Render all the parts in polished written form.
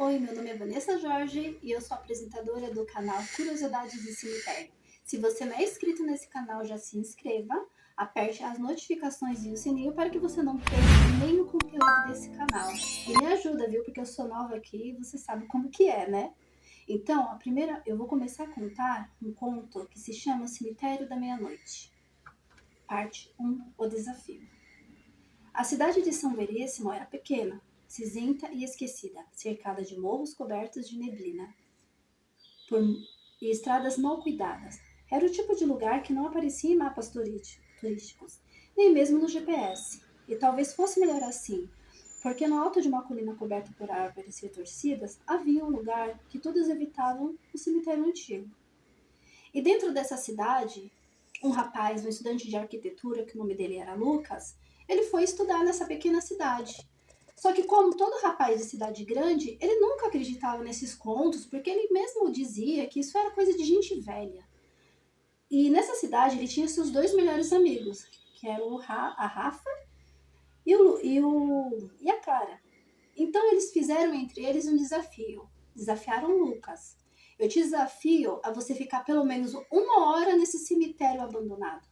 Oi, meu nome é Vanessa Jorge e eu sou apresentadora do canal Curiosidades de Cemitério. Se você não é inscrito nesse canal, já se inscreva, aperte as notificações e o sininho para que você não perca nenhum conteúdo desse canal. E me ajuda, viu? Porque eu sou nova aqui e você sabe como que é, né? Então, eu vou começar a contar um conto que se chama Cemitério da Meia-Noite. Parte 1, O Desafio. A cidade de São Veríssimo era pequena, cinzenta e esquecida, cercada de morros cobertos de neblina e estradas mal cuidadas. Era o tipo de lugar que não aparecia em mapas turísticos, nem mesmo no GPS. E talvez fosse melhor assim, porque no alto de uma colina coberta por árvores retorcidas havia um lugar que todos evitavam, o cemitério antigo. E dentro dessa cidade, um rapaz, um estudante de arquitetura, que o nome dele era Lucas, ele foi estudar nessa pequena cidade. Só que, como todo rapaz de cidade grande, ele nunca acreditava nesses contos, porque ele mesmo dizia que isso era coisa de gente velha. E nessa cidade ele tinha seus dois melhores amigos, que eram a Rafa e a Clara. Então eles fizeram entre eles um desafio. Desafiaram o Lucas. Eu te desafio a você ficar pelo menos 1 hora nesse cemitério abandonado.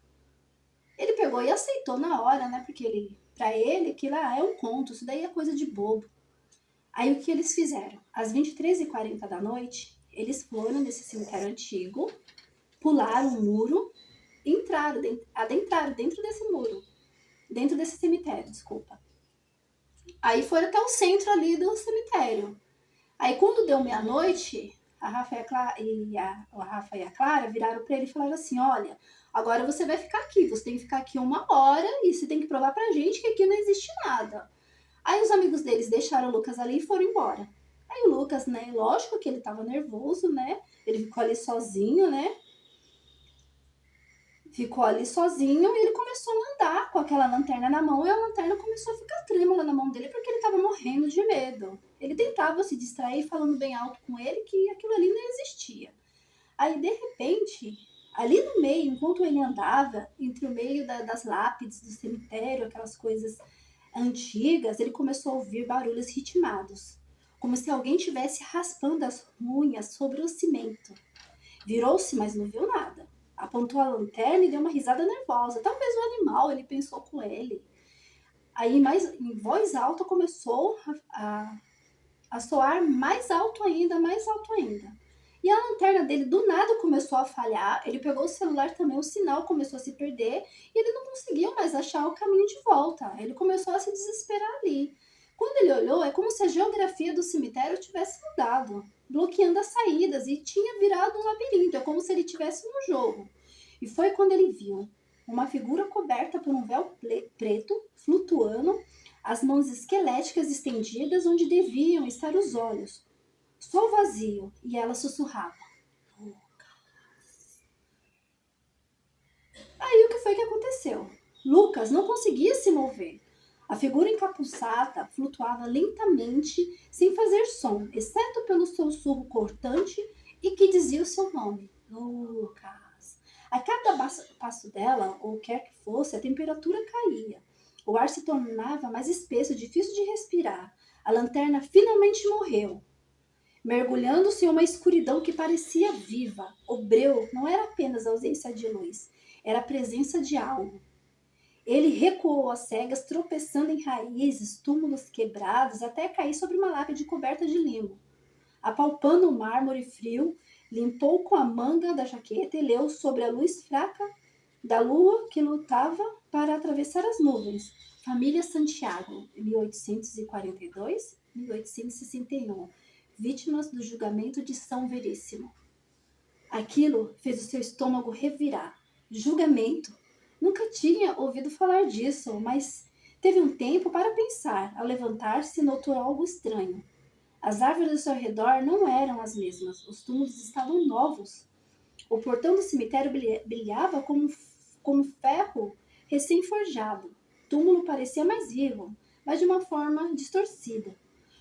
Ele pegou e aceitou na hora, né? Porque pra ele, aquilo é um conto, isso daí é coisa de bobo. Aí o que eles fizeram? Às 23h40 da noite, eles foram nesse cemitério antigo, pularam um muro e adentraram dentro desse muro. Dentro desse cemitério, desculpa. Aí foram até o centro ali do cemitério. Aí quando deu meia-noite, a Rafa e a Clara viraram para ele e falaram assim: olha, agora você vai ficar aqui, você tem que ficar aqui 1 hora e você tem que provar pra gente que aqui não existe nada. Aí os amigos deles deixaram o Lucas ali e foram embora. Aí o Lucas, né, lógico que ele tava nervoso, né? Ele ficou ali sozinho, né? Ficou ali sozinho e ele começou a andar com aquela lanterna na mão e a lanterna começou a ficar trêmula na mão dele porque ele estava morrendo de medo. Ele tentava se distrair falando bem alto com ele que aquilo ali não existia. Aí, de repente, ali no meio, enquanto ele andava, entre o meio das lápides do cemitério, aquelas coisas antigas, ele começou a ouvir barulhos ritmados, como se alguém estivesse raspando as unhas sobre o cimento. Virou-se, mas não viu nada. Apontou a lanterna e deu uma risada nervosa. Talvez o animal, ele pensou com ele. Aí, mais em voz alta, começou a soar mais alto ainda, mais alto ainda. E a lanterna dele do nada começou a falhar. Ele pegou o celular também, o sinal começou a se perder e ele não conseguiu mais achar o caminho de volta. Ele começou a se desesperar ali. Quando ele olhou, é como se a geografia do cemitério tivesse mudado, bloqueando as saídas e tinha virado um labirinto. É como se ele estivesse no jogo. E foi quando ele viu uma figura coberta por um véu preto, flutuando, as mãos esqueléticas estendidas onde deviam estar os olhos. Só o vazio, e ela sussurrava: Lucas. Aí o que foi que aconteceu? Lucas não conseguia se mover. A figura encapuçada flutuava lentamente, sem fazer som, exceto pelo seu sussurro cortante e que dizia o seu nome: Lucas. A cada passo dela, ou quer que fosse, a temperatura caía. O ar se tornava mais espesso, difícil de respirar. A lanterna finalmente morreu, mergulhando-se em uma escuridão que parecia viva. O breu não era apenas a ausência de luz, era a presença de algo. Ele recuou às cegas, tropeçando em raízes, túmulos quebrados, até cair sobre uma lápide coberta de limo. Apalpando o mármore frio, limpou com a manga da jaqueta e leu sobre a luz fraca da lua que lutava para atravessar as nuvens. Família Santiago, 1842-1861. Vítimas do julgamento de São Veríssimo. Aquilo fez o seu estômago revirar. Julgamento? Nunca tinha ouvido falar disso, mas teve um tempo para pensar. Ao levantar-se, notou algo estranho. As árvores ao seu redor não eram as mesmas. Os túmulos estavam novos. O portão do cemitério brilhava como ferro recém-forjado. O túmulo parecia mais vivo, mas de uma forma distorcida.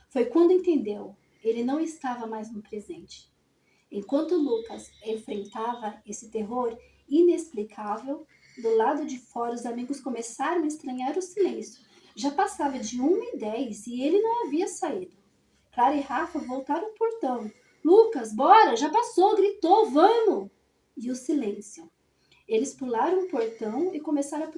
Foi quando entendeu. Ele não estava mais no presente. Enquanto Lucas enfrentava esse terror inexplicável, do lado de fora os amigos começaram a estranhar o silêncio. Já passava de 1h10 e ele não havia saído. Clara e Rafa voltaram ao portão. Lucas, bora, já passou, gritou, vamos! E o silêncio. Eles pularam o portão e começaram a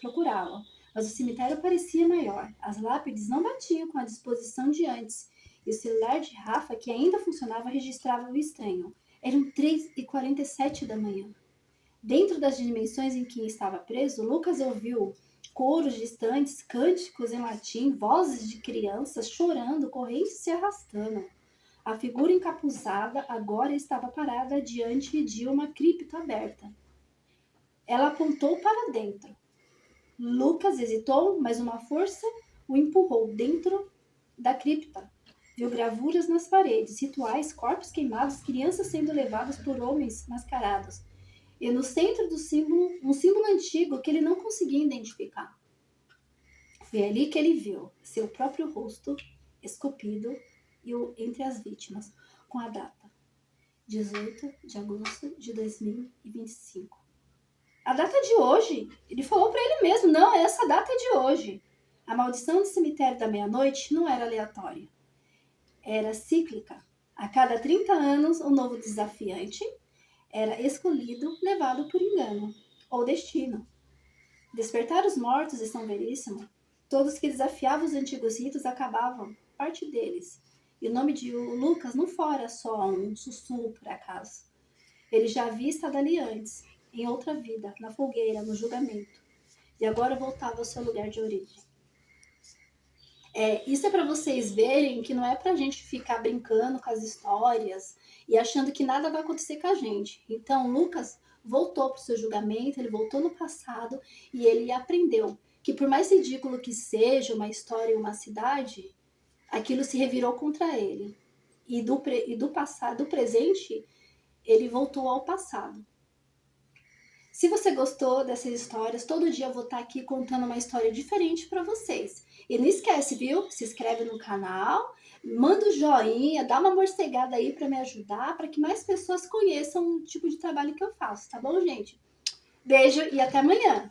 procurá-lo. Mas o cemitério parecia maior. As lápides não batiam com a disposição de antes. E o celular de Rafa, que ainda funcionava, registrava o estranho. Eram 3h47 da manhã. Dentro das dimensões em que estava preso, Lucas ouviu coros distantes, cânticos em latim, vozes de crianças chorando, correntes se arrastando. A figura encapuzada agora estava parada diante de uma cripta aberta. Ela apontou para dentro. Lucas hesitou, mas uma força o empurrou dentro da cripta. Viu gravuras nas paredes, rituais, corpos queimados, crianças sendo levadas por homens mascarados. E no centro do símbolo, um símbolo antigo que ele não conseguia identificar. Foi ali que ele viu seu próprio rosto esculpido entre as vítimas, com a data 18 de agosto de 2025. A data de hoje, ele falou para ele mesmo, não, essa data é de hoje. A maldição do cemitério da meia-noite não era aleatória, era cíclica. A cada 30 anos, um novo desafiante era escolhido, levado por engano ou destino. Despertar os mortos e São Veríssimo, todos que desafiavam os antigos ritos acabavam, parte deles. E o nome de Lucas não fora só um sussurro por acaso. Ele já havia estado ali antes, em outra vida, na fogueira, no julgamento. E agora voltava ao seu lugar de origem. Isso é para vocês verem que não é para a gente ficar brincando com as histórias e achando que nada vai acontecer com a gente. Então, Lucas voltou para o seu julgamento, ele voltou no passado e ele aprendeu que por mais ridículo que seja uma história em uma cidade, aquilo se revirou contra ele. E do passado, do presente, ele voltou ao passado. Se você gostou dessas histórias, todo dia eu vou estar aqui contando uma história diferente para vocês. E não esquece, viu? Se inscreve no canal, manda um joinha, dá uma morcegada aí para me ajudar, para que mais pessoas conheçam o tipo de trabalho que eu faço, tá bom, gente? Beijo e até amanhã!